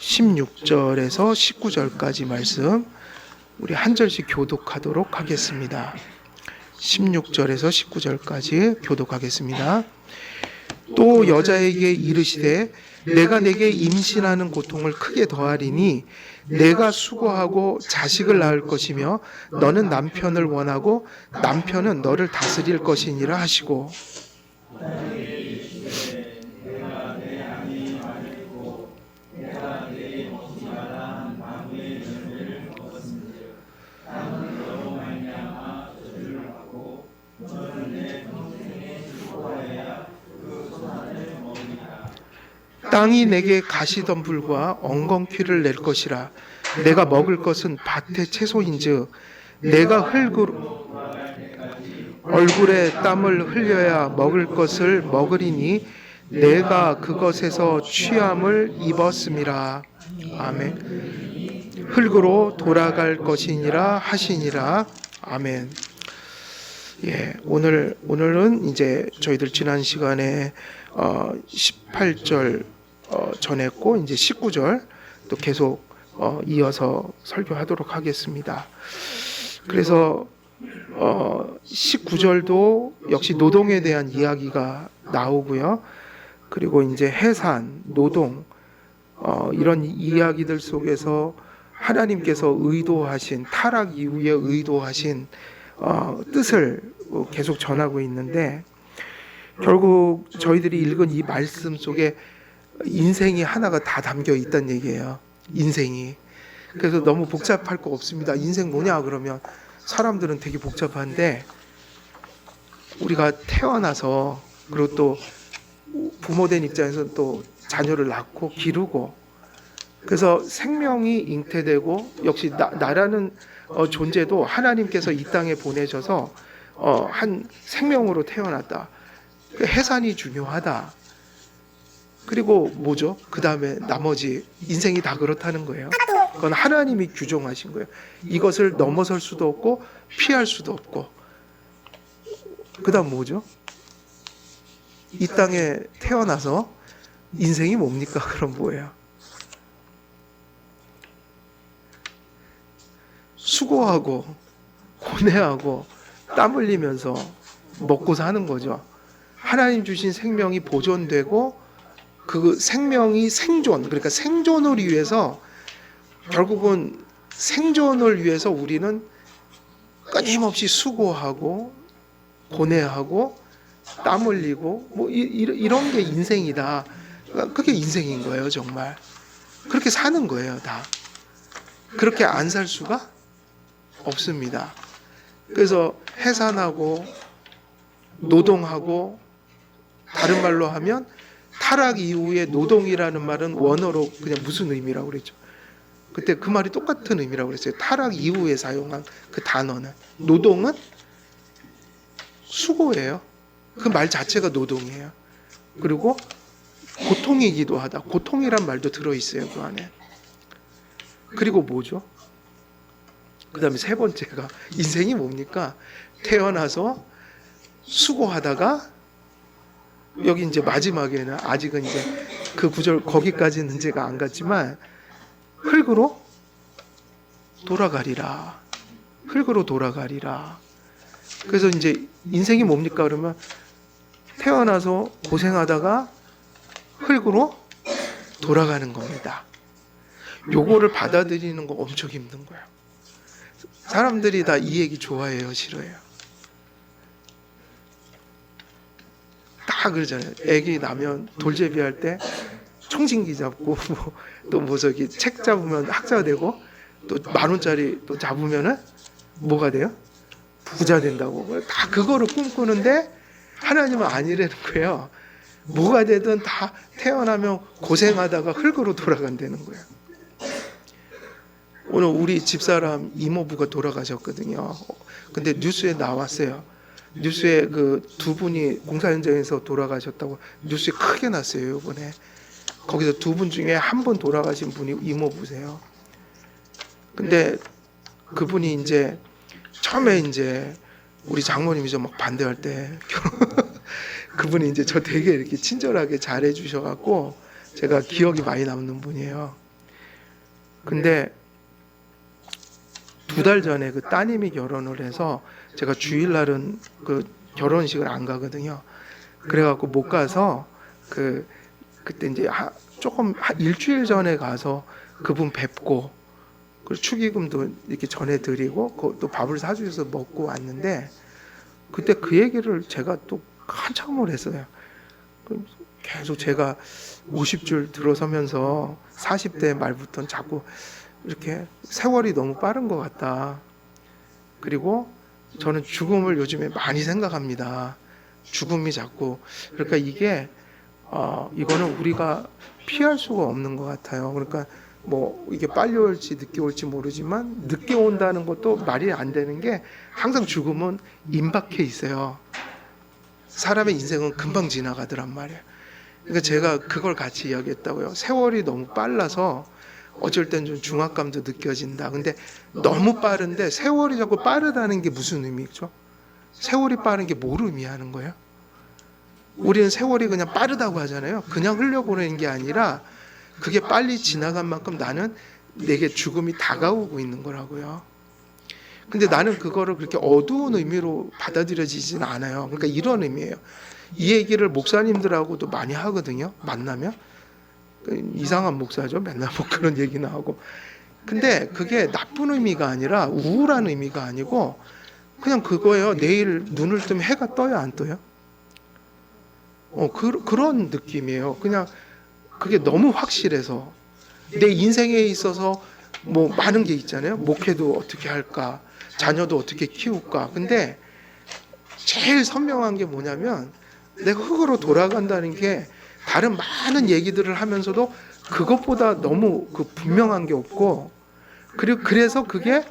16절에서 19절까지 말씀 우리 한 절씩 교독하도록 하겠습니다. 16절에서 19절까지 교독하겠습니다. 또 여자에게 이르시되 내가 내게 임신하는 고통을 크게 더하리니 내가 수고하고 자식을 낳을 것이며 너는 남편을 원하고 남편은 너를 다스릴 것이니라 하시고, 땅이 내게 가시덤불과 엉겅퀴를 낼 것이라. 내가 먹을 것은 밭의 채소인즉 내가 흙으로 얼굴에 땀을 흘려야 먹을 것을 먹으리니 내가 그것에서 취함을 입었음이라. 아멘. 흙으로 돌아갈 것이니라 하시니라. 아멘. 예, 오늘은 이제 저희들 지난 시간에 18절 전했고 이제 19절 또 계속 이어서 설교하도록 하겠습니다. 그래서 19절도 역시 노동에 대한 이야기가 나오고요. 그리고 이제 해산, 노동 이런 이야기들 속에서 하나님께서 의도하신 타락 이후에 의도하신 뜻을 계속 전하고 있는데, 결국 저희들이 읽은 이 말씀 속에 인생이 하나가 다 담겨 있다는 얘기예요. 인생이. 그래서 너무 복잡할 거 없습니다. 인생 뭐냐 그러면 사람들은 되게 복잡한데, 우리가 태어나서 그리고 또 부모된 입장에서는 또 자녀를 낳고 기르고, 그래서 생명이 잉태되고, 역시 나라는 존재도 하나님께서 이 땅에 보내셔서 한 생명으로 태어났다. 해산이 중요하다. 그리고 뭐죠? 그 다음에 나머지 인생이 다 그렇다는 거예요. 그건 하나님이 규정하신 거예요. 이것을 넘어설 수도 없고 피할 수도 없고. 그 다음 뭐죠? 이 땅에 태어나서 인생이 뭡니까? 그럼 뭐예요? 수고하고 고뇌하고 땀 흘리면서 먹고 사는 거죠. 하나님 주신 생명이 보존되고 그 생명이 생존, 그러니까 생존을 위해서, 결국은 생존을 위해서 우리는 끊임없이 수고하고 고뇌하고 땀 흘리고 뭐 이런 게 인생이다. 그게 인생인 거예요. 정말 그렇게 사는 거예요. 다 그렇게 안 살 수가 없습니다. 그래서 해산하고 노동하고, 다른 말로 하면 타락 이후에 노동이라는 말은 원어로 그냥 무슨 의미라고 그랬죠? 그때 그 말이 똑같은 의미라고 그랬어요. 타락 이후에 사용한 그 단어는, 노동은 수고예요. 그 말 자체가 노동이에요. 그리고 고통이기도 하다. 고통이란 말도 들어있어요, 그 안에. 그리고 뭐죠? 그 다음에 세 번째가 인생이 뭡니까? 태어나서 수고하다가, 여기 이제 마지막에는 아직은 이제 그 구절 거기까지는 제가 안 갔지만, 흙으로 돌아가리라. 흙으로 돌아가리라. 그래서 이제 인생이 뭡니까? 그러면 태어나서 고생하다가 흙으로 돌아가는 겁니다. 요거를 받아들이는 거 엄청 힘든 거예요. 사람들이 다 이 얘기 좋아해요, 싫어해요? 다 그러잖아요. 애기 나면 돌제비 할 때 청진기 잡고 또 저기 책 잡으면 학자 되고, 또 10,000원짜리 또 잡으면은 뭐가 돼요? 부자 된다고. 다 그거를 꿈꾸는데 하나님은 아니라는 거예요. 뭐가 되든 다 태어나면 고생하다가 흙으로 돌아간다는 거예요. 오늘 우리 집사람 이모부가 돌아가셨거든요. 근데 뉴스에 나왔어요. 뉴스에 그 두 분이 공사 현장에서 돌아가셨다고 뉴스에 크게 났어요, 이번에. 거기서 두 분 중에 한 분 돌아가신 분이 이모부세요. 근데 그분이 이제 처음에 이제 우리 장모님이 좀 막 반대할 때 그분이 이제 저 되게 이렇게 친절하게 잘해 주셔갖고 제가 기억이 많이 남는 분이에요. 근데 2달 전에 그 따님이 결혼을 해서 제가 주일날은 그 결혼식을 안 가거든요. 그래갖고 못 가서 그때 이제 조금 일주일 전에 가서 그분 뵙고 그 축의금도 이렇게 전해드리고 또 밥을 사주셔서 먹고 왔는데 그때 그 얘기를 제가 또 한참을 했어요. 계속 제가 50줄 들어서면서 40대 말부터 자꾸 이렇게 세월이 너무 빠른 것 같다. 그리고 저는 죽음을 요즘에 많이 생각합니다. 죽음이 자꾸 그러니까 이거는 우리가 피할 수가 없는 것 같아요. 그러니까 뭐 이게 빨리 올지 늦게 올지 모르지만 늦게 온다는 것도 말이 안 되는 게 항상 죽음은 임박해 있어요. 사람의 인생은 금방 지나가더란 말이에요. 그러니까 제가 그걸 같이 이야기했다고요. 세월이 너무 빨라서 어쩔 땐 좀 중압감도 느껴진다. 근데 너무 빠른데 세월이 자꾸 빠르다는 게 무슨 의미죠? 세월이 빠른 게 뭘 의미하는 거예요? 우리는 세월이 그냥 빠르다고 하잖아요. 그냥 흘려보내는 게 아니라 그게 빨리 지나간 만큼 나는 내게 죽음이 다가오고 있는 거라고요. 근데 나는 그거를 그렇게 어두운 의미로 받아들여지진 않아요. 그러니까 이런 의미예요. 이 얘기를 목사님들하고도 많이 하거든요. 만나면 이상한 목사죠. 맨날 뭐 그런 얘기나 하고. 근데 그게 나쁜 의미가 아니라 우울한 의미가 아니고 그냥 그거예요. 내일 눈을 뜨면 해가 떠요, 안 떠요? 그런 느낌이에요. 그냥 그게 너무 확실해서 내 인생에 있어서 뭐 많은 게 있잖아요. 목회도 어떻게 할까, 자녀도 어떻게 키울까. 근데 제일 선명한 게 뭐냐면 내가 흙으로 돌아간다는 게 다른 많은 얘기들을 하면서도 그것보다 너무 분명한 게 없고 그리고 그래서 그게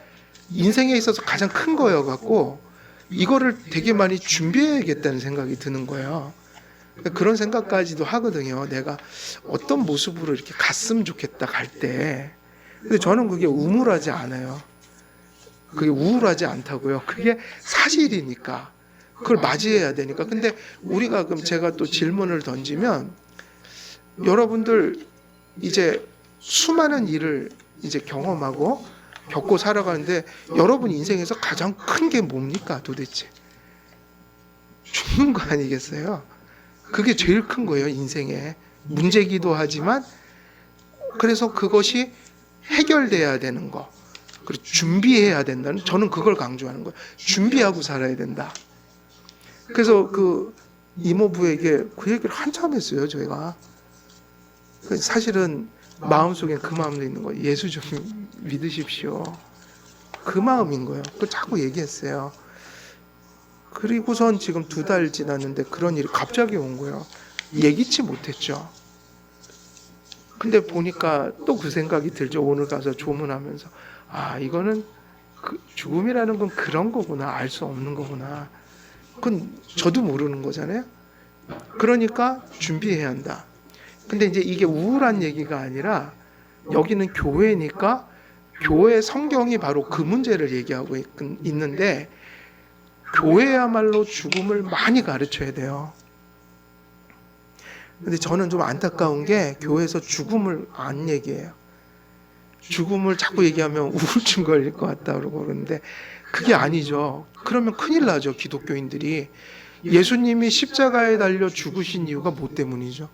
인생에 있어서 가장 큰 거여 갖고 이거를 되게 많이 준비해야겠다는 생각이 드는 거예요. 그런 생각까지도 하거든요. 내가 어떤 모습으로 이렇게 갔으면 좋겠다 갈 때. 근데 저는 그게 우물하지 않아요. 그게 우울하지 않다고요. 그게 사실이니까. 그걸 맞이해야 되니까. 근데 우리가 그럼 제가 또 질문을 던지면 여러분들 이제 수많은 일을 이제 경험하고 겪고 살아가는데 여러분 인생에서 가장 큰 게 뭡니까 도대체? 죽는 거 아니겠어요? 그게 제일 큰 거예요, 인생에. 문제기도 하지만 그래서 그것이 해결돼야 되는 거. 그리고 준비해야 된다는 저는 그걸 강조하는 거예요. 준비하고 살아야 된다. 그래서 그 이모부에게 그 얘기를 한참 했어요, 저희가. 사실은 마음속에 그 마음도 있는 거예요. 예수 좀 믿으십시오. 그 마음인 거예요. 그걸 자꾸 얘기했어요. 그리고선 지금 2달 지났는데 그런 일이 갑자기 온 거예요. 예기치 못했죠. 근데 보니까 또 그 생각이 들죠. 오늘 가서 조문하면서 이거는 죽음이라는 건 그런 거구나. 알 수 없는 거구나. 그건 저도 모르는 거잖아요. 그러니까 준비해야 한다. 근데 이제 이게 우울한 얘기가 아니라 여기는 교회니까 교회 성경이 바로 그 문제를 얘기하고 있는데 교회야말로 죽음을 많이 가르쳐야 돼요. 근데 저는 좀 안타까운 게 교회에서 죽음을 안 얘기해요. 죽음을 자꾸 얘기하면 우울증 걸릴 것 같다 그러고 그러는데 그게 아니죠. 그러면 큰일 나죠. 기독교인들이. 예수님이 십자가에 달려 죽으신 이유가 뭐 때문이죠?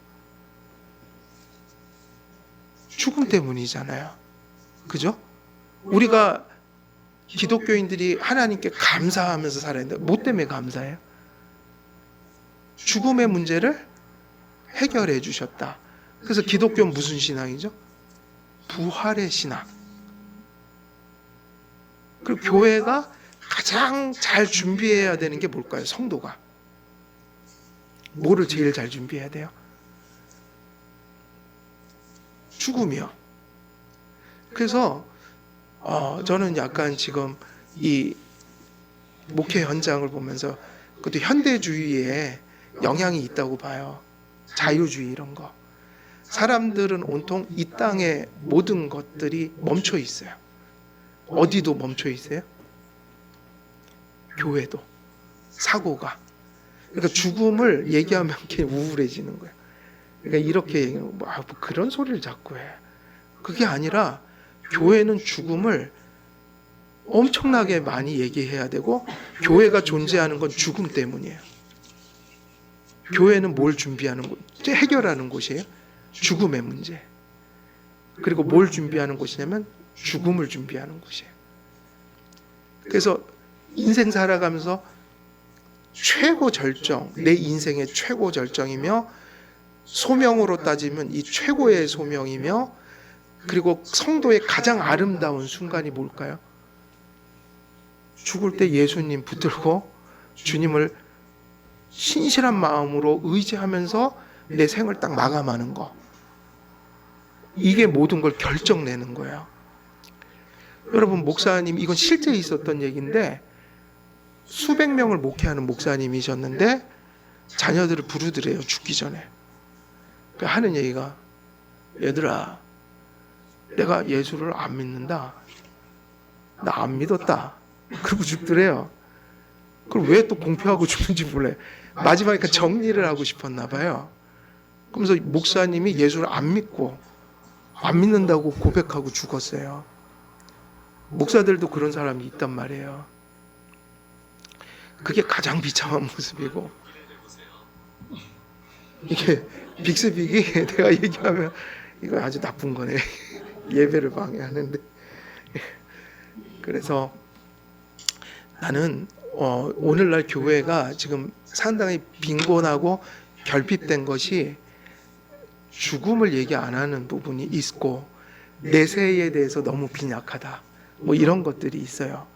죽음 때문이잖아요. 그죠? 우리가 기독교인들이 하나님께 감사하면서 살아야 되는데 뭐 때문에 감사해요? 죽음의 문제를 해결해 주셨다. 그래서 기독교는 무슨 신앙이죠? 부활의 신앙. 그리고 교회가 가장 잘 준비해야 되는 게 뭘까요? 성도가. 뭐를 제일 잘 준비해야 돼요? 죽음이요. 그래서 저는 약간 지금 이 목회 현장을 보면서 그것도 현대주의에 영향이 있다고 봐요. 자유주의 이런 거. 사람들은 온통 이 땅의 모든 것들이 멈춰 있어요. 어디도 멈춰 있어요? 교회도. 사고가. 그러니까 죽음을 얘기하면 이렇게 우울해지는 거예요. 그러니까 이렇게 얘기하면 뭐 그런 소리를 자꾸 해. 그게 아니라 교회는 죽음을 엄청나게 많이 얘기해야 되고, 교회가 존재하는 건 죽음 때문이에요. 교회는 뭘 준비하는 곳, 해결하는 곳이에요. 죽음의 문제. 그리고 뭘 준비하는 곳이냐면 죽음을 준비하는 곳이에요. 그래서 인생 살아가면서 최고 절정, 내 인생의 최고 절정이며, 소명으로 따지면 이 최고의 소명이며, 그리고 성도의 가장 아름다운 순간이 뭘까요? 죽을 때 예수님 붙들고 주님을 신실한 마음으로 의지하면서 내 생을 딱 마감하는 거. 이게 모든 걸 결정내는 거예요. 여러분, 목사님, 이건 실제 있었던 얘기인데, 수백 명을 목회하는 목사님이셨는데 자녀들을 부르더래요, 죽기 전에. 하는 얘기가, 얘들아, 내가 예수를 안 믿는다. 나 안 믿었다. 그러고 죽더래요. 그걸 왜 또 공표하고 죽는지 몰라요. 마지막에 정리를 하고 싶었나 봐요. 그러면서 목사님이 예수를 안 믿는다고 고백하고 죽었어요. 목사들도 그런 사람이 있단 말이에요. 그게 가장 비참한 모습이고, 이게 빅스빅이 내가 얘기하면 이거 아주 나쁜 거네. 예배를 방해하는데. 그래서 나는 오늘날 교회가 지금 상당히 빈곤하고 결핍된 것이 죽음을 얘기 안 하는 부분이 있고, 내세에 대해서 너무 빈약하다, 뭐 이런 것들이 있어요.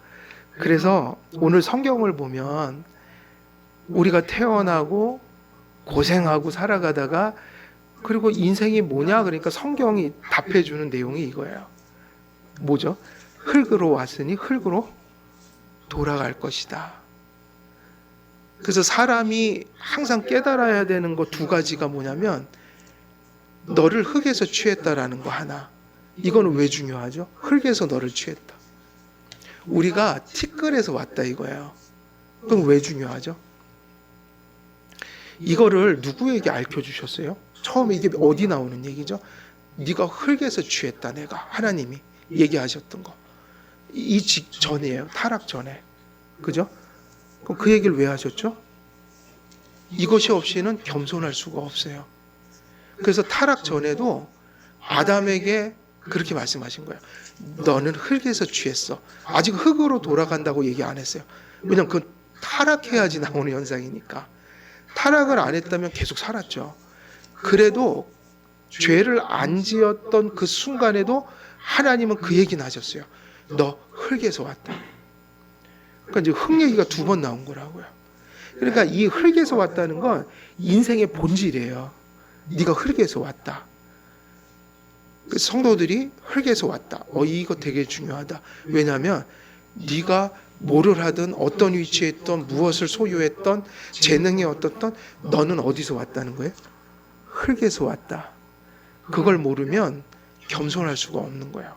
그래서 오늘 성경을 보면 우리가 태어나고 고생하고 살아가다가, 그리고 인생이 뭐냐, 그러니까 성경이 답해주는 내용이 이거예요. 뭐죠? 흙으로 왔으니 흙으로 돌아갈 것이다. 그래서 사람이 항상 깨달아야 되는 거 두 가지가 뭐냐면, 너를 흙에서 취했다라는 거 하나. 이거는 왜 중요하죠? 흙에서 너를 취했다. 우리가 티끌에서 왔다 이거예요. 그럼 왜 중요하죠? 이거를 누구에게 알려주셨어요? 처음에 이게 어디 나오는 얘기죠? 네가 흙에서 취했다, 내가. 하나님이 얘기하셨던 거. 이 직전이에요. 타락 전에. 그죠? 그럼 그 얘기를 왜 하셨죠? 이것이 없이는 겸손할 수가 없어요. 그래서 타락 전에도 아담에게 그렇게 말씀하신 거예요. 너는 흙에서 취했어. 아직 흙으로 돌아간다고 얘기 안 했어요. 왜냐면 그건 타락해야지 나오는 현상이니까. 타락을 안 했다면 계속 살았죠. 그래도 죄를 안 지었던 그 순간에도 하나님은 그 얘기는 하셨어요. 너 흙에서 왔다. 그러니까 이제 흙 얘기가 두 번 나온 거라고요. 그러니까 이 흙에서 왔다는 건 인생의 본질이에요. 네가 흙에서 왔다. 성도들이 흙에서 왔다. 이거 되게 중요하다. 왜냐하면 네가 뭐를 하든, 어떤 위치에 있던, 무엇을 소유했던, 재능이 어떻던, 너는 어디서 왔다는 거예요? 흙에서 왔다. 그걸 모르면 겸손할 수가 없는 거예요.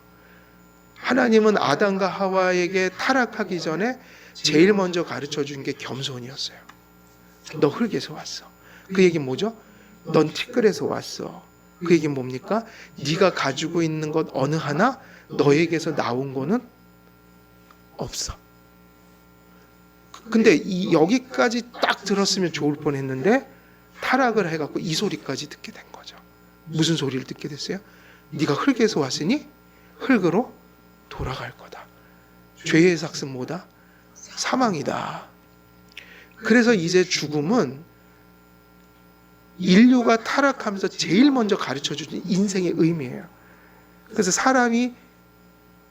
하나님은 아담과 하와에게 타락하기 전에 제일 먼저 가르쳐 준 게 겸손이었어요. 너 흙에서 왔어. 그 얘기는 뭐죠? 넌 티끌에서 왔어. 그 얘기는 뭡니까? 네가 가지고 있는 것 어느 하나 너에게서 나온 거는 없어. 근데 여기까지 딱 들었으면 좋을 뻔했는데 타락을 해갖고 이 소리까지 듣게 된 거죠. 무슨 소리를 듣게 됐어요? 네가 흙에서 왔으니 흙으로 돌아갈 거다. 죄의 삭은 뭐다? 사망이다. 그래서 이제 죽음은 인류가 타락하면서 제일 먼저 가르쳐주는 인생의 의미예요. 그래서 사람이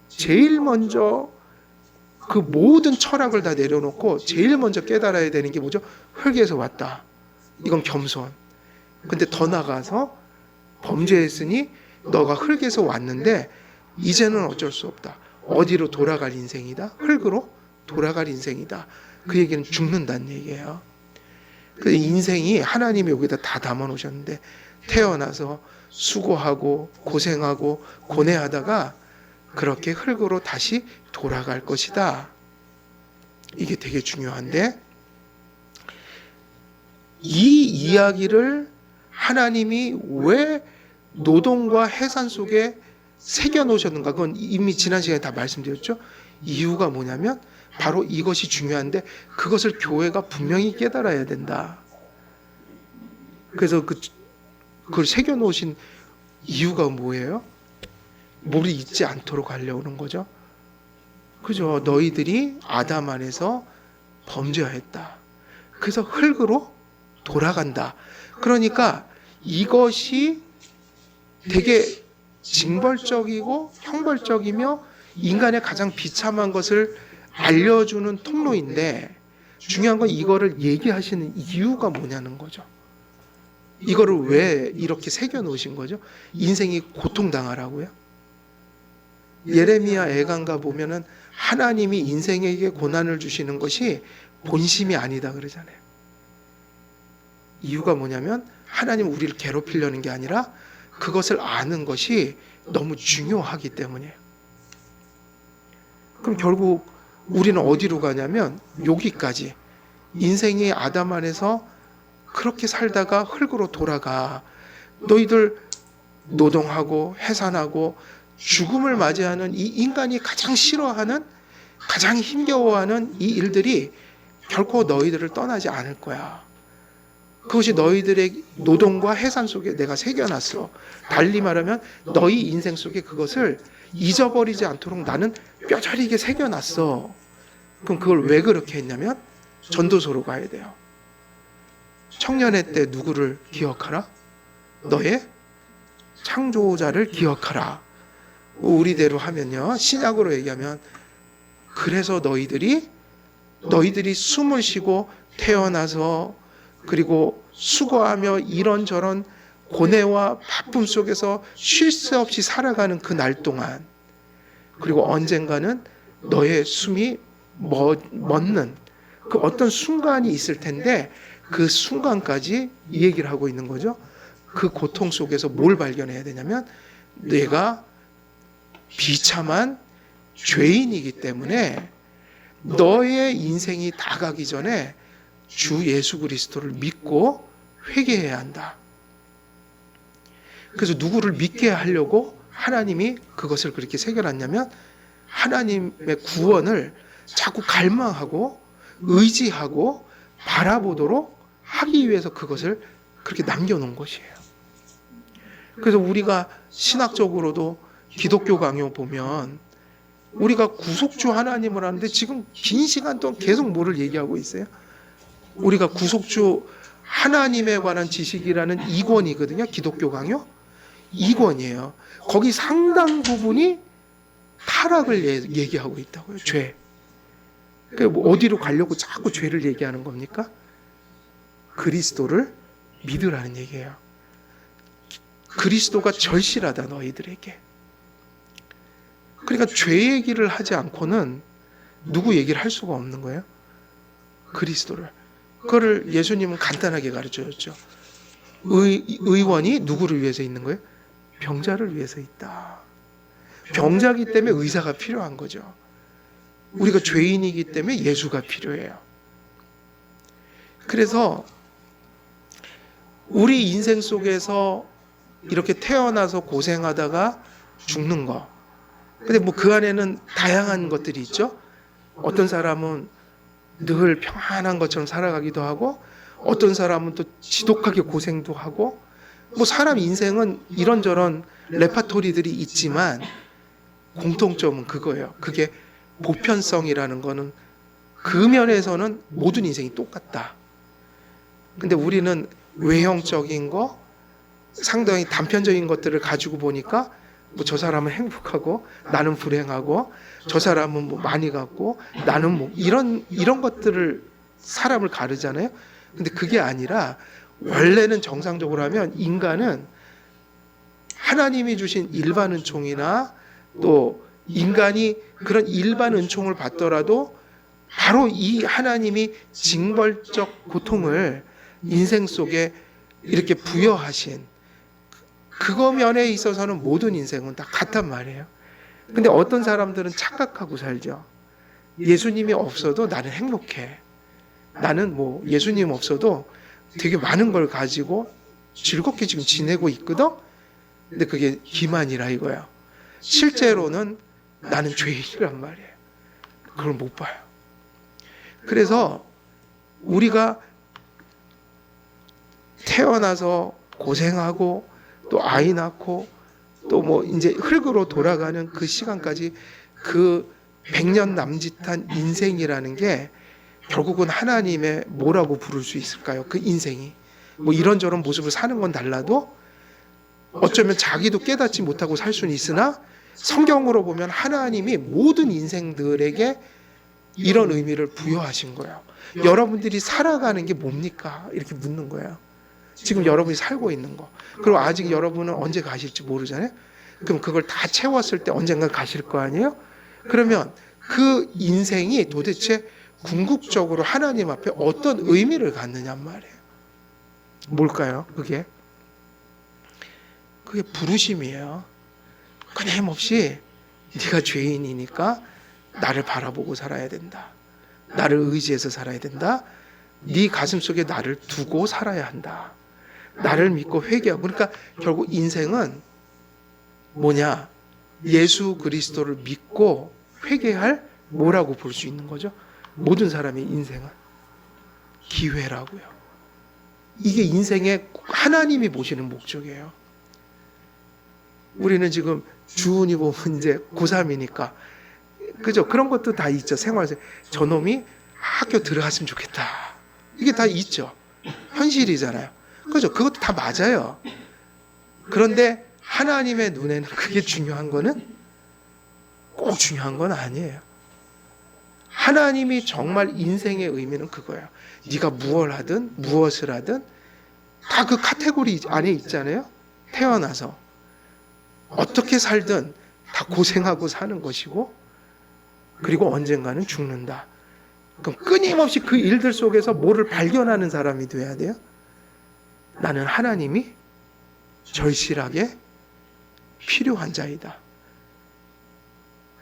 제일 먼저 그 모든 철학을 다 내려놓고 제일 먼저 깨달아야 되는 게 뭐죠? 흙에서 왔다. 이건 겸손. 근데 더 나가서 범죄했으니 너가 흙에서 왔는데 이제는 어쩔 수 없다. 어디로 돌아갈 인생이다? 흙으로 돌아갈 인생이다. 그 얘기는 죽는다는 얘기예요. 그 인생이 하나님이 여기다 다 담아 놓으셨는데, 태어나서 수고하고 고생하고 고뇌하다가 그렇게 흙으로 다시 돌아갈 것이다. 이게 되게 중요한데, 이 이야기를 하나님이 왜 노동과 해산 속에 새겨놓으셨는가? 그건 이미 지난 시간에 다 말씀드렸죠. 이유가 뭐냐면 바로 이것이 중요한데 그것을 교회가 분명히 깨달아야 된다. 그래서 그걸 새겨놓으신 이유가 뭐예요? 물이 잊지 않도록 하려는 거죠. 그죠? 너희들이 아담 안에서 범죄하였다. 그래서 흙으로 돌아간다. 그러니까 이것이 되게 징벌적이고 형벌적이며 인간의 가장 비참한 것을 알려주는 통로인데 중요한 건 이거를 얘기하시는 이유가 뭐냐는 거죠. 이거를 왜 이렇게 새겨놓으신 거죠? 인생이 고통당하라고요? 예레미야 애간가 보면은 하나님이 인생에게 고난을 주시는 것이 본심이 아니다 그러잖아요. 이유가 뭐냐면 하나님 우리를 괴롭히려는 게 아니라 그것을 아는 것이 너무 중요하기 때문이에요. 그럼 결국 우리는 어디로 가냐면 여기까지. 인생이 아담 안에서 그렇게 살다가 흙으로 돌아가. 너희들 노동하고 해산하고 죽음을 맞이하는 이 인간이 가장 싫어하는, 가장 힘겨워하는 이 일들이 결코 너희들을 떠나지 않을 거야. 그것이 너희들의 노동과 해산 속에 내가 새겨놨어. 달리 말하면 너희 인생 속에 그것을 잊어버리지 않도록 나는 뼈저리게 새겨놨어. 그럼 그걸 왜 그렇게 했냐면 전도서로 가야 돼요. 청년의 때 누구를 기억하라? 너의 창조자를 기억하라. 우리대로 하면요, 신약으로 얘기하면 그래서 너희들이 숨을 쉬고 태어나서 그리고 수고하며 이런저런 고뇌와 바쁨 속에서 쉴 새 없이 살아가는 그 날 동안, 그리고 언젠가는 너의 숨이 멎는 그 어떤 순간이 있을 텐데 그 순간까지 이 얘기를 하고 있는 거죠. 그 고통 속에서 뭘 발견해야 되냐면 내가 비참한 죄인이기 때문에 너의 인생이 다 가기 전에 주 예수 그리스도를 믿고 회개해야 한다. 그래서 누구를 믿게 하려고 하나님이 그것을 그렇게 새겨놨냐면 하나님의 구원을 자꾸 갈망하고 의지하고 바라보도록 하기 위해서 그것을 그렇게 남겨놓은 것이에요. 그래서 우리가 신학적으로도 기독교 강요 보면 우리가 구속주 하나님을 하는데 지금 긴 시간 동안 계속 뭐를 얘기하고 있어요? 우리가 구속주 하나님에 관한 지식이라는 2권이거든요. 기독교 강요 2권이에요. 거기 상당 부분이 타락을 얘기하고 있다고요. 죄. 그러니까 뭐 어디로 가려고 자꾸 죄를 얘기하는 겁니까? 그리스도를 믿으라는 얘기예요. 그리스도가 절실하다 너희들에게. 그러니까 죄 얘기를 하지 않고는 누구 얘기를 할 수가 없는 거예요. 그리스도를. 그거를 예수님은 간단하게 가르쳐줬죠. 의원이 누구를 위해서 있는 거예요? 병자를 위해서 있다. 병자기 때문에 의사가 필요한 거죠. 우리가 죄인이기 때문에 예수가 필요해요. 그래서 우리 인생 속에서 이렇게 태어나서 고생하다가 죽는 거. 근데 뭐 그 안에는 다양한 것들이 있죠. 어떤 사람은 늘 평안한 것처럼 살아가기도 하고 어떤 사람은 또 지독하게 고생도 하고 뭐 사람 인생은 이런저런 레파토리들이 있지만 공통점은 그거예요. 그게 보편성이라는 거는 그 면에서는 모든 인생이 똑같다. 근데 우리는 외형적인 거, 상당히 단편적인 것들을 가지고 보니까 뭐 저 사람은 행복하고 나는 불행하고 저 사람은 뭐 많이 갖고 나는 뭐 이런 것들을 사람을 가르잖아요. 근데 그게 아니라 원래는 정상적으로 하면 인간은 하나님이 주신 일반 은총이나 또 인간이 그런 일반 은총을 받더라도 바로 이 하나님이 징벌적 고통을 인생 속에 이렇게 부여하신 그거 면에 있어서는 모든 인생은 다 같단 말이에요. 근데 어떤 사람들은 착각하고 살죠. 예수님이 없어도 나는 행복해. 나는 뭐 예수님 없어도 되게 많은 걸 가지고 즐겁게 지금 지내고 있거든. 근데 그게 기만이라 이거야. 실제로는 나는 죄인이란 말이에요. 그걸 못 봐요. 그래서 우리가 태어나서 고생하고 또 아이 낳고 또 뭐 이제 흙으로 돌아가는 그 시간까지 그 100년 남짓한 인생이라는 게 결국은 하나님의 뭐라고 부를 수 있을까요? 그 인생이 뭐 이런저런 모습을 사는 건 달라도 어쩌면 자기도 깨닫지 못하고 살 수는 있으나 성경으로 보면 하나님이 모든 인생들에게 이런 의미를 부여하신 거예요. 여러분들이 살아가는 게 뭡니까? 이렇게 묻는 거예요. 지금 여러분이 살고 있는 거. 그리고 아직 여러분은 언제 가실지 모르잖아요. 그럼 그걸 다 채웠을 때 언젠가 가실 거 아니에요? 그러면 그 인생이 도대체 궁극적으로 하나님 앞에 어떤 의미를 갖느냐 말이에요. 뭘까요? 그게 부르심이에요. 끊임없이 네가 죄인이니까 나를 바라보고 살아야 된다. 나를 의지해서 살아야 된다. 네 가슴 속에 나를 두고 살아야 한다. 나를 믿고 회개하고. 그러니까 결국 인생은 뭐냐? 예수 그리스도를 믿고 회개할 뭐라고 볼 수 있는 거죠? 모든 사람의 인생은 기회라고요. 이게 인생의 하나님이 보시는 목적이에요. 우리는 지금 주은이 보면 이제 고3이니까 그죠? 그런 것도 다 있죠. 생활에서 저놈이 학교 들어갔으면 좋겠다. 이게 다 있죠. 현실이잖아요. 그죠? 그것도 다 맞아요. 그런데 하나님의 눈에는 그게 중요한 거는 꼭 중요한 건 아니에요. 하나님이 정말 인생의 의미는 그거예요. 네가 무엇을 하든 다 그 카테고리 안에 있잖아요. 태어나서 어떻게 살든 다 고생하고 사는 것이고 그리고 언젠가는 죽는다. 그럼 끊임없이 그 일들 속에서 뭐를 발견하는 사람이 돼야 돼요? 나는 하나님이 절실하게 필요한 자이다.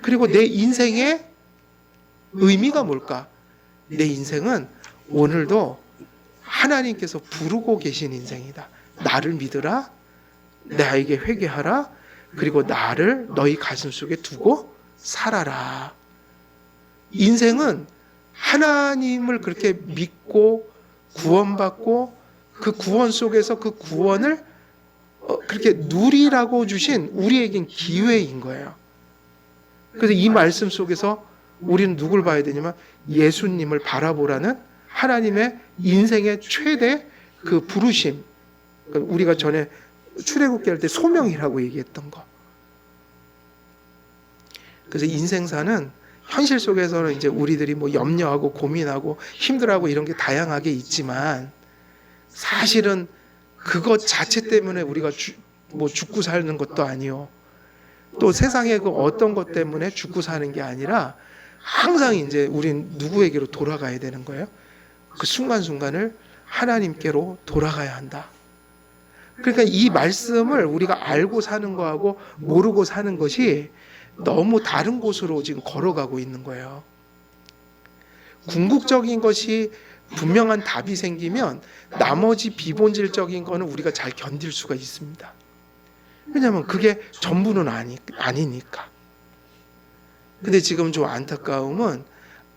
그리고 내 인생의 의미가 뭘까? 내 인생은 오늘도 하나님께서 부르고 계신 인생이다. 나를 믿으라. 나에게 회개하라. 그리고 나를 너희 가슴 속에 두고 살아라. 인생은 하나님을 그렇게 믿고 구원받고 그 구원 속에서 그 구원을 그렇게 누리라고 주신 우리에겐 기회인 거예요. 그래서 이 말씀 속에서 우리는 누굴 봐야 되냐면 예수님을 바라보라는 하나님의 인생의 최대 그 부르심. 우리가 전에 출애굽기 할 때 소명이라고 얘기했던 거. 그래서 인생사는 현실 속에서는 이제 우리들이 뭐 염려하고 고민하고 힘들어하고 이런 게 다양하게 있지만 사실은 그것 자체 때문에 우리가 죽고 사는 것도 아니요. 또 세상의 그 어떤 것 때문에 죽고 사는 게 아니라 항상 이제 우린 누구에게로 돌아가야 되는 거예요? 그 순간순간을 하나님께로 돌아가야 한다. 그러니까 이 말씀을 우리가 알고 사는 거하고 모르고 사는 것이 너무 다른 곳으로 지금 걸어가고 있는 거예요. 궁극적인 것이 분명한 답이 생기면 나머지 비본질적인 거는 우리가 잘 견딜 수가 있습니다. 왜냐하면 그게 전부는 아니니까. 근데 지금 좀 안타까움은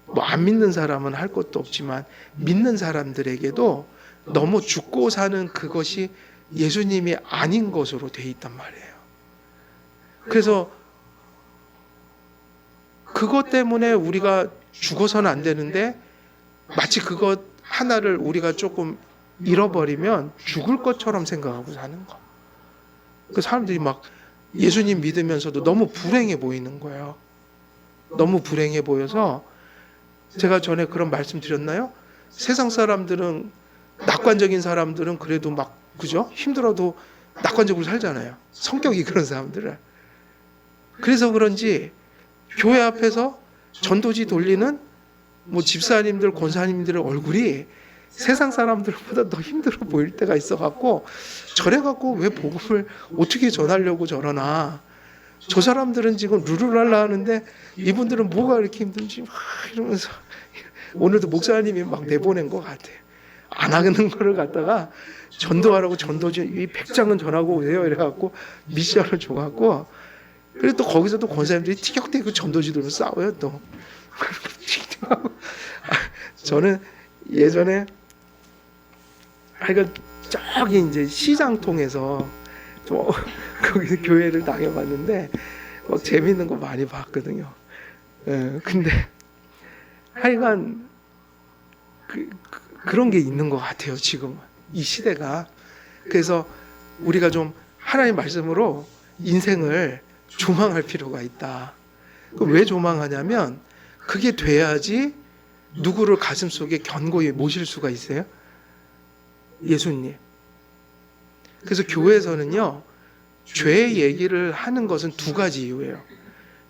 뭐 안 믿는 사람은 할 것도 없지만 믿는 사람들에게도 너무 죽고 사는 그것이 예수님이 아닌 것으로 돼 있단 말이에요. 그래서 그것 때문에 우리가 죽어서는 안 되는데 마치 그것 하나를 우리가 조금 잃어버리면 죽을 것처럼 생각하고 사는 거. 그 사람들이 막 예수님 믿으면서도 너무 불행해 보이는 거예요. 너무 불행해 보여서 제가 전에 그런 말씀 드렸나요? 세상 사람들은 낙관적인 사람들은 그래도 막 그죠? 힘들어도 낙관적으로 살잖아요. 성격이 그런 사람들은. 그래서 그런지 교회 앞에서 전도지 돌리는 뭐 집사님들, 권사님들의 얼굴이 세상 사람들보다 더 힘들어 보일 때가 있어갖고 저래갖고 왜 복음을 어떻게 전하려고 저러나. 저 사람들은 지금 루루랄라 하는데 이분들은 뭐가 이렇게 힘든지 막 이러면서 오늘도 목사님이 막 내보낸 것 같아요. 안 하는 거를 갖다가 전도하라고 전도지 이 100장은 전하고 오세요 이래갖고 미션을 줘갖고 그리고 또 거기서 또 권사님들이 티격태격 전도지도로 싸워요 또. 저는 예전에 하여간 저기 이제 시장 통해서 좀 거기서 교회를 다녀봤는데 막 재밌는 거 많이 봤거든요. 예, 근데 하여간 그런 게 있는 것 같아요 지금 이 시대가. 그래서 우리가 좀 하나님 말씀으로 인생을 조망할 필요가 있다. 왜 조망하냐면 그게 돼야지 누구를 가슴속에 견고히 모실 수가 있어요? 예수님. 그래서 교회에서는요, 죄 얘기를 하는 것은 두 가지 이유예요.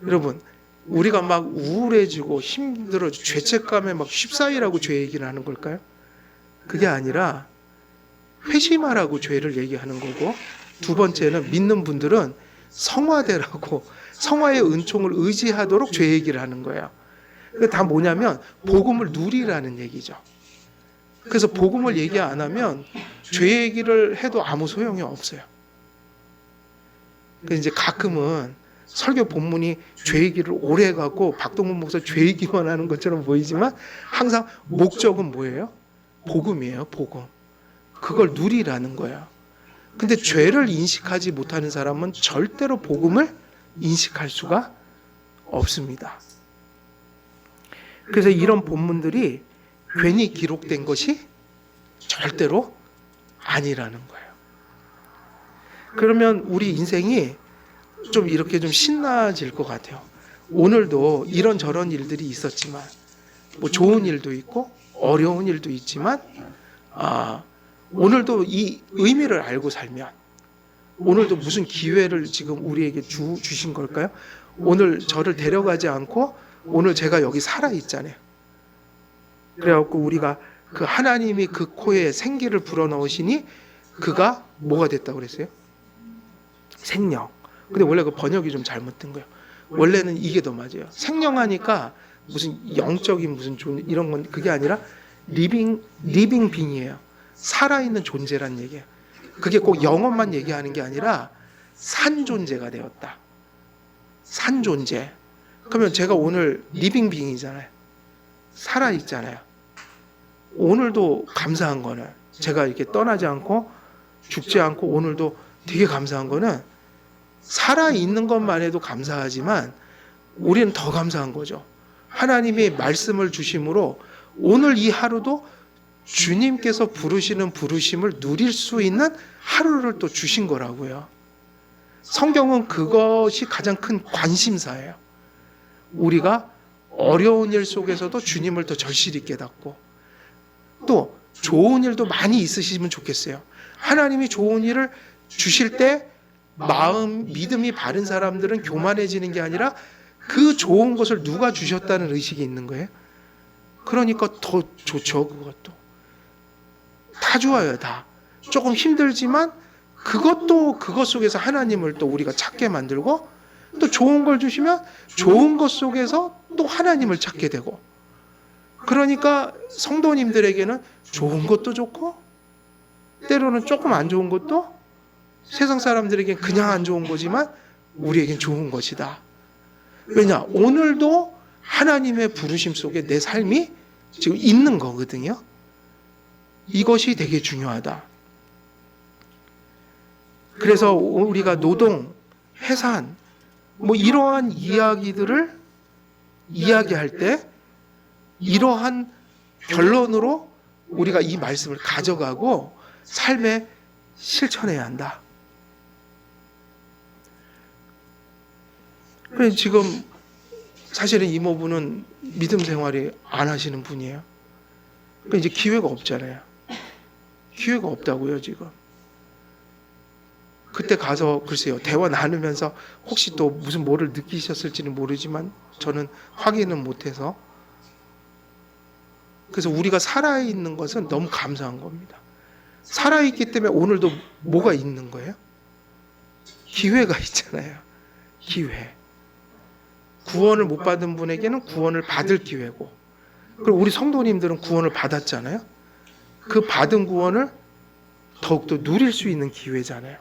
여러분, 우리가 막 우울해지고 힘들어 죄책감에 막 쉽사이라고 죄 얘기를 하는 걸까요? 그게 아니라 회심하라고 죄를 얘기하는 거고, 두 번째는 믿는 분들은 성화되라고 성화의 은총을 의지하도록 죄 얘기를 하는 거예요. 그게 다 뭐냐면 복음을 누리라는 얘기죠. 그래서 복음을 얘기 안 하면 죄 얘기를 해도 아무 소용이 없어요. 그래서 이제 가끔은 설교 본문이 죄 얘기를 오래 해갖고 박동문 목사 죄 얘기만 하는 것처럼 보이지만 항상 목적은 뭐예요? 복음이에요. 복음. 그걸 누리라는 거예요. 근데 죄를 인식하지 못하는 사람은 절대로 복음을 인식할 수가 없습니다. 그래서 이런 본문들이 괜히 기록된 것이 절대로 아니라는 거예요. 그러면 우리 인생이 좀 이렇게 좀 신나질 것 같아요. 오늘도 이런저런 일들이 있었지만 뭐 좋은 일도 있고 어려운 일도 있지만 오늘도 이 의미를 알고 살면 오늘도 무슨 기회를 지금 우리에게 주신 걸까요? 오늘 저를 데려가지 않고 오늘 제가 여기 살아있잖아요. 그래갖고 우리가 그 하나님이 그 코에 생기를 불어넣으시니 그가 뭐가 됐다고 그랬어요? 생명. 근데 원래 그 번역이 좀 잘못된 거예요. 원래는 이게 더 맞아요. 생명하니까 무슨 영적인 무슨 이런 건 그게 아니라 리빙 빙이에요. 살아있는 존재란 얘기예요. 그게 꼭 영혼만 얘기하는 게 아니라 산 존재가 되었다. 산 존재. 그러면 제가 오늘 리빙 빙이잖아요. 살아있잖아요. 오늘도 감사한 거는 제가 이렇게 떠나지 않고 죽지 않고 오늘도 되게 감사한 거는 살아있는 것만 해도 감사하지만 우리는 더 감사한 거죠. 하나님이 말씀을 주심으로 오늘 이 하루도 주님께서 부르시는 부르심을 누릴 수 있는 하루를 또 주신 거라고요. 성경은 그것이 가장 큰 관심사예요. 우리가 어려운 일 속에서도 주님을 더 절실히 깨닫고 또 좋은 일도 많이 있으시면 좋겠어요. 하나님이 좋은 일을 주실 때 믿음이 바른 사람들은 교만해지는 게 아니라 그 좋은 것을 누가 주셨다는 의식이 있는 거예요. 그러니까 더 좋죠. 그것도 다 좋아요. 다 조금 힘들지만 그것 속에서 하나님을 또 우리가 찾게 만들고 또 좋은 걸 주시면 좋은 것 속에서 또 하나님을 찾게 되고, 그러니까 성도님들에게는 좋은 것도 좋고 때로는 조금 안 좋은 것도 세상 사람들에게는 그냥 안 좋은 거지만 우리에겐 좋은 것이다. 왜냐? 오늘도 하나님의 부르심 속에 내 삶이 지금 있는 거거든요. 이것이 되게 중요하다. 그래서 우리가 노동, 해산, 뭐 이러한 이야기들을 이야기할 때 이러한 결론으로 우리가 이 말씀을 가져가고 삶에 실천해야 한다. 지금 사실은 이모부는 믿음 생활이 안 하시는 분이에요. 그러니까 이제 기회가 없잖아요. 기회가 없다고요, 지금. 그때 가서 글쎄요, 대화 나누면서 혹시 또 무슨 뭐를 느끼셨을지는 모르지만 저는 확인은 못해서, 그래서 우리가 살아있는 것은 너무 감사한 겁니다. 살아있기 때문에 오늘도 뭐가 있는 거예요? 기회가 있잖아요. 기회. 구원을 못 받은 분에게는 구원을 받을 기회고, 그리고 우리 성도님들은 구원을 받았잖아요. 그 받은 구원을 더욱더 누릴 수 있는 기회잖아요.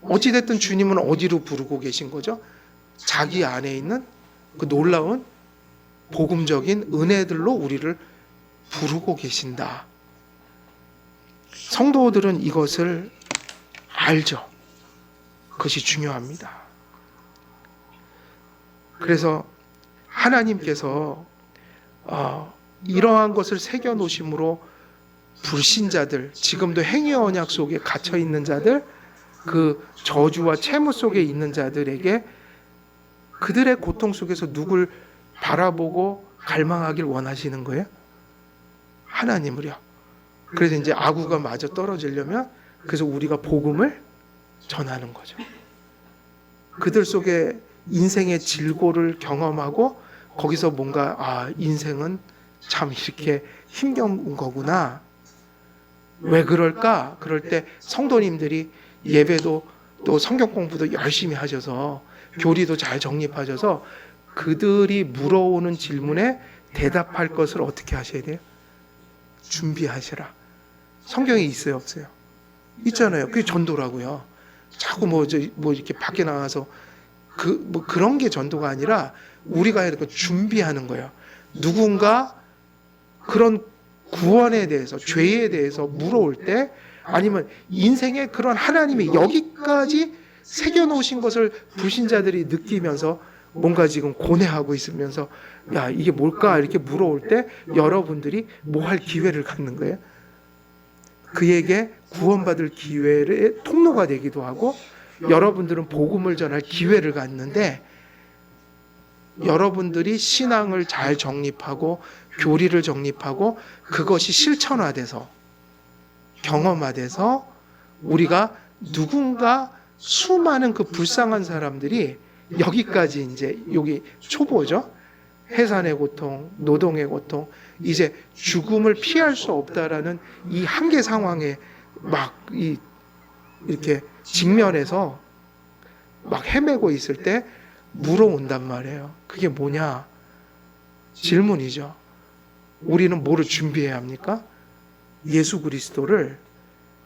어찌됐든 주님은 어디로 부르고 계신 거죠? 자기 안에 있는 그 놀라운 복음적인 은혜들로 우리를 부르고 계신다. 성도들은 이것을 알죠. 그것이 중요합니다. 그래서 하나님께서 이러한 것을 새겨놓으심으로 불신자들, 지금도 행위 언약 속에 갇혀 있는 자들, 그 저주와 채무 속에 있는 자들에게 그들의 고통 속에서 누굴 바라보고 갈망하길 원하시는 거예요? 하나님을요. 그래서 이제 아구가 마저 떨어지려면 그래서 우리가 복음을 전하는 거죠. 그들 속에 인생의 질고를 경험하고 거기서 뭔가 인생은 참 이렇게 힘겨운 거구나. 왜 그럴까? 그럴 때 성도님들이 예배도 또 성경 공부도 열심히 하셔서 교리도 잘 정립하셔서 그들이 물어오는 질문에 대답할 것을 어떻게 하셔야 돼요? 준비하시라. 성경에 있어요, 없어요? 있잖아요. 그게 전도라고요. 자꾸 뭐 이렇게 밖에 나가서 그런 게 전도가 아니라 우리가 해야 될 거 준비하는 거예요. 누군가 그런 구원에 대해서, 죄에 대해서 물어올 때, 아니면 인생의 그런 하나님이 여기까지 새겨놓으신 것을 불신자들이 느끼면서 뭔가 지금 고뇌하고 있으면서 야, 이게 뭘까? 이렇게 물어올 때 여러분들이 뭐 할 기회를 갖는 거예요. 그에게 구원받을 기회의 통로가 되기도 하고 여러분들은 복음을 전할 기회를 갖는데 여러분들이 신앙을 잘 정립하고 교리를 정립하고 그것이 실천화돼서 경험화돼서 우리가 누군가 수많은 그 불쌍한 사람들이 여기까지 이제 여기 초보죠. 해산의 고통, 노동의 고통, 이제 죽음을 피할 수 없다라는 이 한계 상황에 막 이렇게 직면해서 막 헤매고 있을 때 물어온단 말이에요. 그게 뭐냐? 질문이죠. 우리는 뭐를 준비해야 합니까? 예수 그리스도를,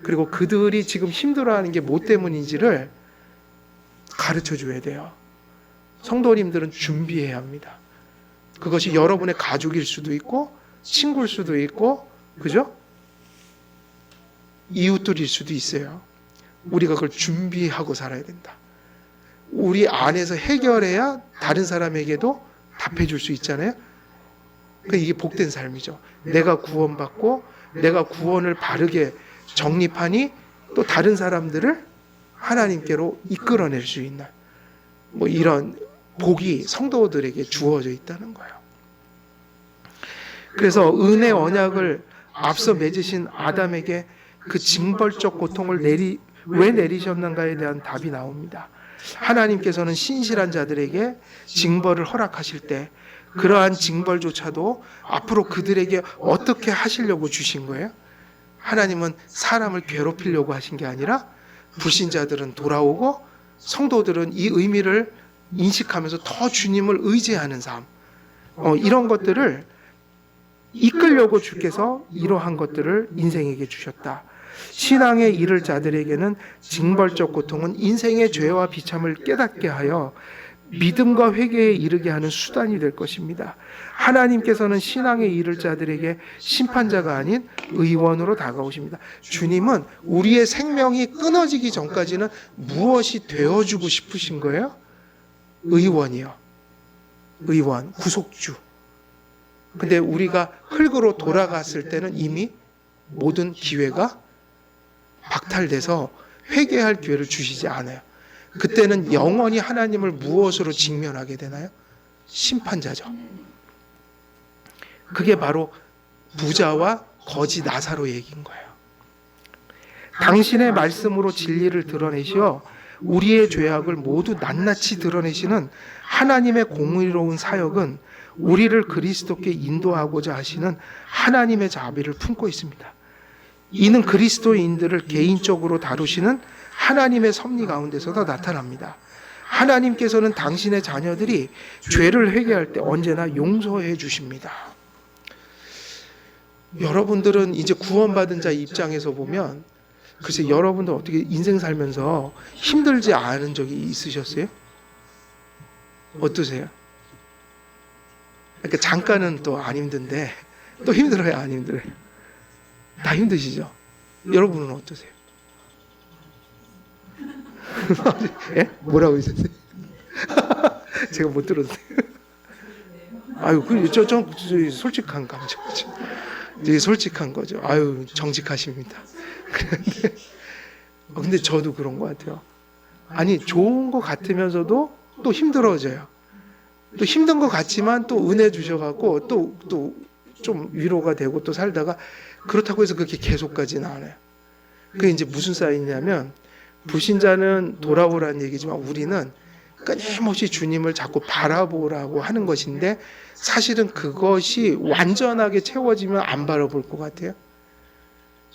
그리고 그들이 지금 힘들어하는 게 뭐 때문인지를 가르쳐 줘야 돼요. 성도님들은 준비해야 합니다. 그것이 여러분의 가족일 수도 있고 친구일 수도 있고 그죠? 이웃들일 수도 있어요. 우리가 그걸 준비하고 살아야 된다. 우리 안에서 해결해야 다른 사람에게도 답해 줄 수 있잖아요. 그러니까 이게 복된 삶이죠. 내가 구원받고 내가 구원을 바르게 정립하니 또 다른 사람들을 하나님께로 이끌어낼 수 있는 뭐 이런 복이 성도들에게 주어져 있다는 거예요. 그래서 은혜 언약을 앞서 맺으신 아담에게 그 징벌적 고통을 왜 내리셨는가에 대한 답이 나옵니다. 하나님께서는 신실한 자들에게 징벌을 허락하실 때 그러한 징벌조차도 앞으로 그들에게 어떻게 하시려고 주신 거예요? 하나님은 사람을 괴롭히려고 하신 게 아니라 불신자들은 돌아오고 성도들은 이 의미를 인식하면서 더 주님을 의지하는 삶, 이런 것들을 이끌려고 주께서 이러한 것들을 인생에게 주셨다. 신앙에 이를 자들에게는 징벌적 고통은 인생의 죄와 비참을 깨닫게 하여 믿음과 회개에 이르게 하는 수단이 될 것입니다. 하나님께서는 신앙에 이를 자들에게 심판자가 아닌 의원으로 다가오십니다. 주님은 우리의 생명이 끊어지기 전까지는 무엇이 되어주고 싶으신 거예요? 의원이요. 의원, 구속주. 근데 우리가 흙으로 돌아갔을 때는 이미 모든 기회가 박탈돼서 회개할 기회를 주시지 않아요. 그때는 영원히 하나님을 무엇으로 직면하게 되나요? 심판자죠. 그게 바로 부자와 거지 나사로 얘기인 거예요. 당신의 말씀으로 진리를 드러내시어 우리의 죄악을 모두 낱낱이 드러내시는 하나님의 공의로운 사역은 우리를 그리스도께 인도하고자 하시는 하나님의 자비를 품고 있습니다. 이는 그리스도인들을 개인적으로 다루시는 하나님의 섭리 가운데서도 나타납니다. 하나님께서는 당신의 자녀들이 죄를 회개할 때 언제나 용서해 주십니다. 여러분들은 이제 구원받은 자 입장에서 보면 글쎄 여러분들 어떻게 인생 살면서 힘들지 않은 적이 있으셨어요? 어떠세요? 그러니까 잠깐은 또 안 힘든데 또 힘들어요, 안 힘들어요? 다 힘드시죠? 여러분은 어떠세요? 예? 뭐라고 하셨어요? 제가 못 들었어요. 아유, 좀 솔직한 감정이죠. 되게 솔직한 거죠. 아유, 정직하십니다. 근데 저도 그런 것 같아요. 아니, 좋은 것 같으면서도 또 힘들어져요. 또 힘든 것 같지만 또 은혜 주셔갖고 또 좀 위로가 되고 또 살다가 그렇다고 해서 그렇게 계속 가지는 않아요. 그게 이제 무슨 사이냐면 불신자는 돌아오라는 얘기지만 우리는 끊임없이 주님을 자꾸 바라보라고 하는 것인데 사실은 그것이 완전하게 채워지면 안 바라볼 것 같아요.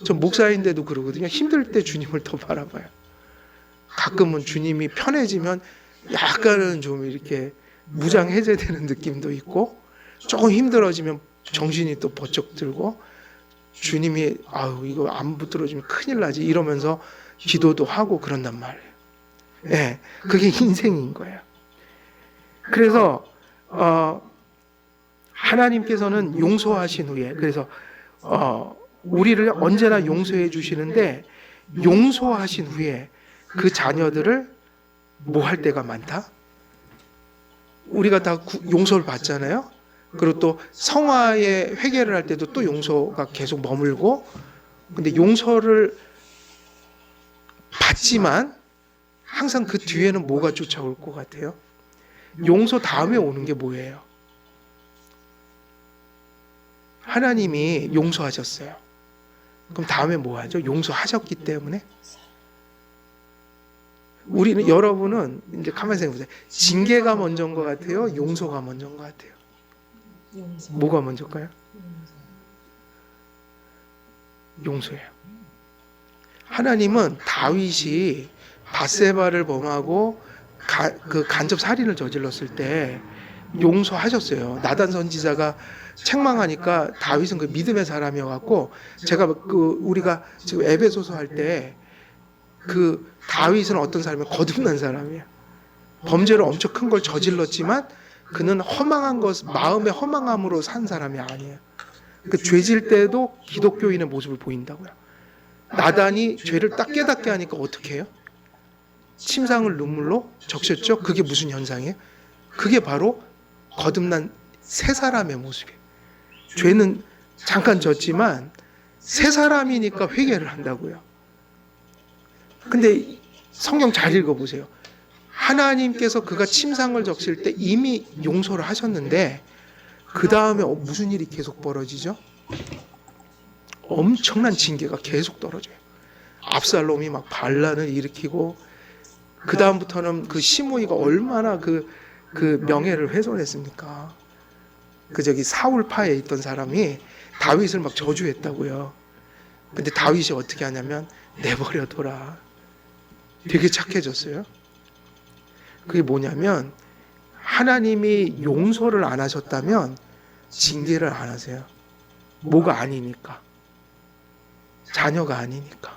저 목사인데도 그러거든요. 힘들 때 주님을 더 바라봐요. 가끔은 주님이 편해지면 약간은 좀 이렇게 무장 해제되는 느낌도 있고 조금 힘들어지면 정신이 또 번쩍 들고 주님이 아유 이거 안 붙들어주면 큰일 나지 이러면서 기도도 하고 그런단 말이에요. 네, 그게 인생인 거예요. 그래서 하나님께서는 용서하신 후에 그래서 우리를 언제나 용서해 주시는데 용서하신 후에 그 자녀들을 뭐 할 때가 많다? 우리가 다 용서를 받잖아요. 그리고 또 성화의 회개를 할 때도 또 용서가 계속 머물고 근데 용서를 받지만 항상 그 뒤에는 뭐가 쫓아올 것 같아요? 용서 다음에 오는 게 뭐예요? 하나님이 용서하셨어요. 그럼 다음에 뭐 하죠? 용서하셨기 때문에 우리는 여러분은 이제 가만히 생각해보세요. 징계가 먼저인 것 같아요? 용서가 먼저인 것 같아요? 용서. 뭐가 먼저일까요? 용서예요. 하나님은 다윗이 밧세바를 범하고 그 간접 살인을 저질렀을 때 용서하셨어요. 나단 선지자가 책망하니까 다윗은 그 믿음의 사람이어갖고 제가 우리가 지금 에베소서 할 때 그 다윗은 어떤 사람이에요? 거듭난 사람이에요. 범죄를 엄청 큰 걸 저질렀지만 그는 허망한 것, 마음의 허망함으로 산 사람이 아니에요. 그 죄질 때도 기독교인의 모습을 보인다고요. 나단이 죄를 딱 깨닫게 하니까 어떻게 해요? 침상을 눈물로 적셨죠? 그게 무슨 현상이에요? 그게 바로 거듭난 새 사람의 모습이에요. 죄는 잠깐 졌지만 새 사람이니까 회개를 한다고요. 근데 성경 잘 읽어보세요. 하나님께서 그가 침상을 적실 때 이미 용서를 하셨는데 그 다음에 무슨 일이 계속 벌어지죠? 엄청난 징계가 계속 떨어져요. 압살롬이 막 반란을 일으키고 그 다음부터는 그 시므이가 얼마나 그 명예를 훼손했습니까? 그 사울파에 있던 사람이 다윗을 막 저주했다고요. 근데 다윗이 어떻게 하냐면 내버려둬라. 되게 착해졌어요. 그게 뭐냐면 하나님이 용서를 안 하셨다면 징계를 안 하세요. 뭐가 아니니까. 자녀가 아니니까.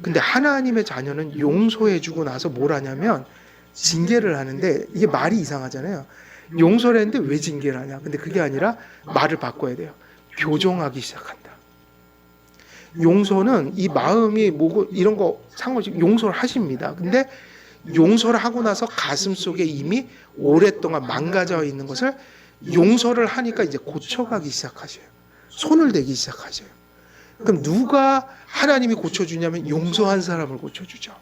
근데 하나님의 자녀는 용서해주고 나서 뭘 하냐면 징계를 하는데 이게 말이 이상하잖아요. 용서를 했는데 왜 징계를 하냐. 근데 그게 아니라 말을 바꿔야 돼요. 교정하기 시작한다. 용서는 이 마음이 뭐고 이런 거 상관없이 용서를 하십니다. 근데 용서를 하고 나서 가슴 속에 이미 오랫동안 망가져 있는 것을 용서를 하니까 이제 고쳐가기 시작하셔요. 손을 대기 시작하셔요. 그럼 누가 하나님이 고쳐주냐면 용서한 사람을 고쳐주죠.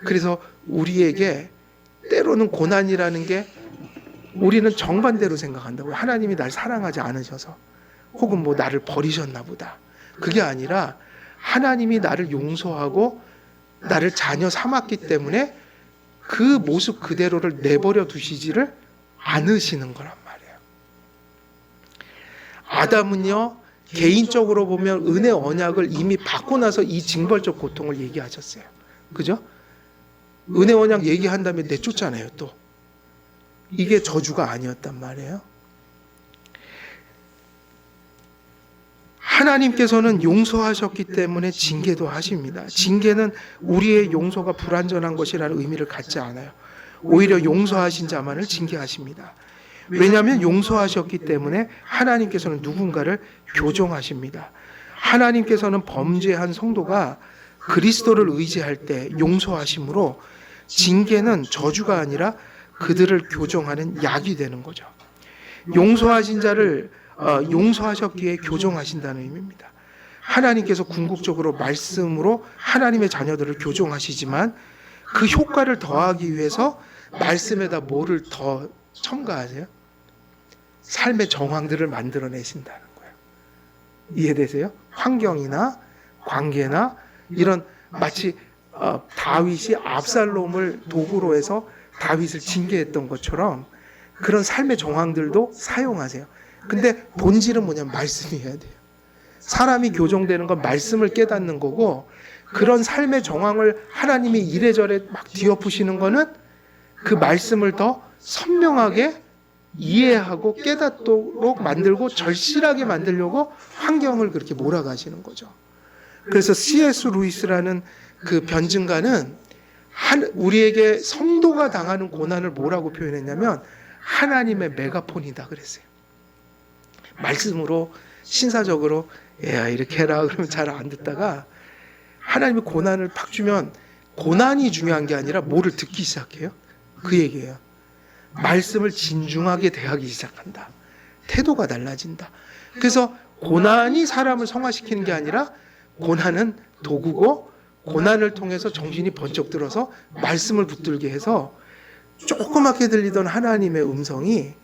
그래서 우리에게 때로는 고난이라는 게 우리는 정반대로 생각한다고요. 하나님이 날 사랑하지 않으셔서 혹은 뭐 나를 버리셨나 보다. 그게 아니라 하나님이 나를 용서하고 나를 자녀 삼았기 때문에 그 모습 그대로를 내버려 두시지를 않으시는 거란 말이에요. 아담은요, 개인적으로 보면 은혜 언약을 이미 받고 나서 이 징벌적 고통을 얘기하셨어요. 그죠? 은혜 언약 얘기한 다음에 내쫓잖아요, 또. 이게 저주가 아니었단 말이에요. 하나님께서는 용서하셨기 때문에 징계도 하십니다. 징계는 우리의 용서가 불완전한 것이라는 의미를 갖지 않아요. 오히려 용서하신 자만을 징계하십니다. 왜냐하면 용서하셨기 때문에 하나님께서는 누군가를 교정하십니다. 하나님께서는 범죄한 성도가 그리스도를 의지할 때 용서하심으로 징계는 저주가 아니라 그들을 교정하는 약이 되는 거죠. 용서하신 자를 용서하셨기에 교정하신다는 의미입니다. 하나님께서 궁극적으로 말씀으로 하나님의 자녀들을 교정하시지만 그 효과를 더하기 위해서 말씀에다 뭐를 더 첨가하세요? 삶의 정황들을 만들어내신다는 거예요. 이해되세요? 환경이나 관계나 이런 마치 다윗이 압살롬을 도구로 해서 다윗을 징계했던 것처럼 그런 삶의 정황들도 사용하세요. 근데 본질은 뭐냐면 말씀이어야 돼요. 사람이 교정되는 건 말씀을 깨닫는 거고, 그런 삶의 정황을 하나님이 이래저래 막 뒤엎으시는 거는 그 말씀을 더 선명하게 이해하고 깨닫도록 만들고 절실하게 만들려고 환경을 그렇게 몰아가시는 거죠. 그래서 C.S. 루이스라는 그 변증가는 우리에게 성도가 당하는 고난을 뭐라고 표현했냐면 하나님의 메가폰이다 그랬어요. 말씀으로 신사적으로 야 이렇게 해라 그러면 잘 안 듣다가 하나님이 고난을 팍 주면 고난이 중요한 게 아니라 뭐를 듣기 시작해요? 그 얘기예요. 말씀을 진중하게 대하기 시작한다. 태도가 달라진다. 그래서 고난이 사람을 성화시키는 게 아니라 고난은 도구고, 고난을 통해서 정신이 번쩍 들어서 말씀을 붙들게 해서 조그맣게 들리던 하나님의 음성이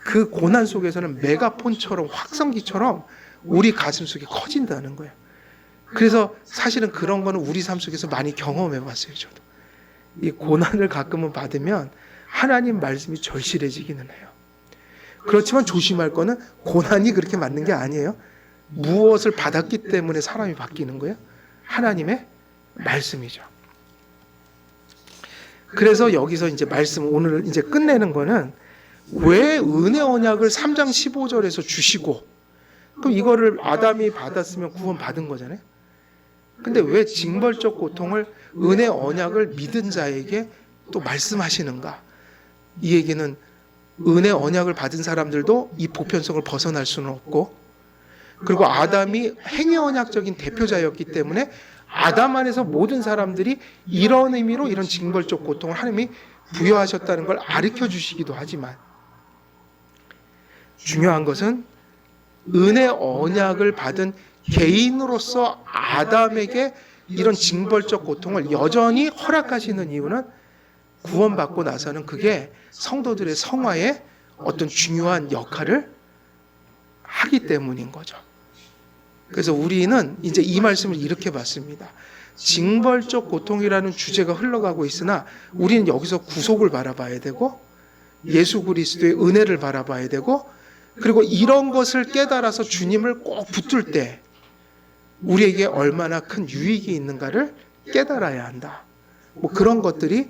그 고난 속에서는 메가폰처럼 확성기처럼 우리 가슴 속에 커진다는 거예요. 그래서 사실은 그런 거는 우리 삶 속에서 많이 경험해 봤어요. 저도 이 고난을 가끔은 받으면 하나님 말씀이 절실해지기는 해요. 그렇지만 조심할 거는 고난이 그렇게 맞는 게 아니에요. 무엇을 받았기 때문에 사람이 바뀌는 거예요? 하나님의 말씀이죠. 그래서 여기서 이제 말씀 오늘 이제 끝내는 거는 왜 은혜 언약을 3장 15절에서 주시고, 그럼 이거를 아담이 받았으면 구원 받은 거잖아요. 근데 왜 징벌적 고통을 은혜 언약을 믿은 자에게 또 말씀하시는가? 이 얘기는 은혜 언약을 받은 사람들도 이 보편성을 벗어날 수는 없고, 그리고 아담이 행위 언약적인 대표자였기 때문에 아담 안에서 모든 사람들이 이런 의미로 이런 징벌적 고통을 하나님이 부여하셨다는 걸 가르쳐 주시기도 하지만, 중요한 것은 은혜 언약을 받은 개인으로서 아담에게 이런 징벌적 고통을 여전히 허락하시는 이유는 구원받고 나서는 그게 성도들의 성화에 어떤 중요한 역할을 하기 때문인 거죠. 그래서 우리는 이제 이 말씀을 이렇게 봤습니다. 징벌적 고통이라는 주제가 흘러가고 있으나 우리는 여기서 구속을 바라봐야 되고, 예수 그리스도의 은혜를 바라봐야 되고, 그리고 이런 것을 깨달아서 주님을 꼭 붙들 때 우리에게 얼마나 큰 유익이 있는가를 깨달아야 한다. 뭐 그런 것들이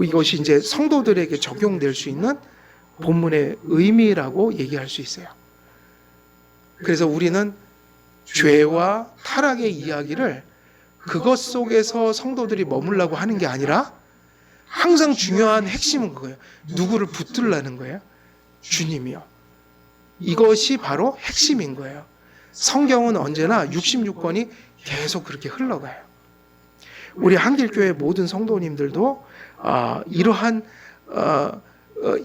이것이 이제 성도들에게 적용될 수 있는 본문의 의미라고 얘기할 수 있어요. 그래서 우리는 죄와 타락의 이야기를 그것 속에서 성도들이 머물라고 하는 게 아니라 항상 중요한 핵심은 그거예요. 누구를 붙들라는 거예요? 주님이요. 이것이 바로 핵심인 거예요. 성경은 언제나 66권이 계속 그렇게 흘러가요. 우리 한길교회 모든 성도님들도 이러한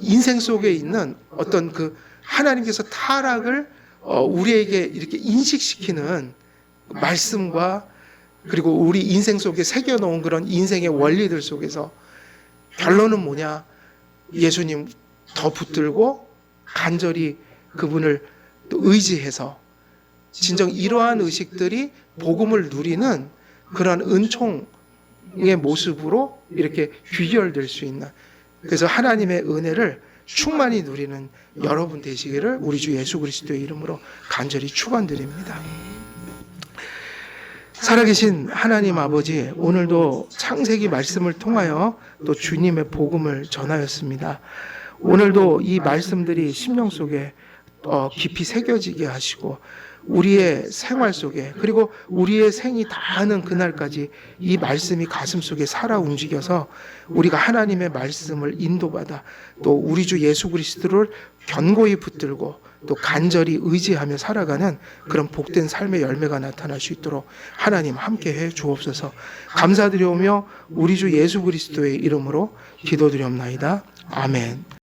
인생 속에 있는 어떤 그 하나님께서 타락을 우리에게 이렇게 인식시키는 말씀과, 그리고 우리 인생 속에 새겨놓은 그런 인생의 원리들 속에서 결론은 뭐냐? 예수님 더 붙들고 간절히 그분을 또 의지해서 진정 이러한 의식들이 복음을 누리는 그런 은총의 모습으로 이렇게 귀결될 수 있는, 그래서 하나님의 은혜를 충만히 누리는 여러분 되시기를 우리 주 예수 그리스도의 이름으로 간절히 축원드립니다. 살아계신 하나님 아버지, 오늘도 창세기 말씀을 통하여 또 주님의 복음을 전하였습니다. 오늘도 이 말씀들이 심령 속에 깊이 새겨지게 하시고 우리의 생활 속에, 그리고 우리의 생이 다하는 그날까지 이 말씀이 가슴 속에 살아 움직여서 우리가 하나님의 말씀을 인도받아 또 우리 주 예수 그리스도를 견고히 붙들고 또 간절히 의지하며 살아가는 그런 복된 삶의 열매가 나타날 수 있도록 하나님 함께해 주옵소서. 감사드리오며 우리 주 예수 그리스도의 이름으로 기도드리옵나이다. 아멘.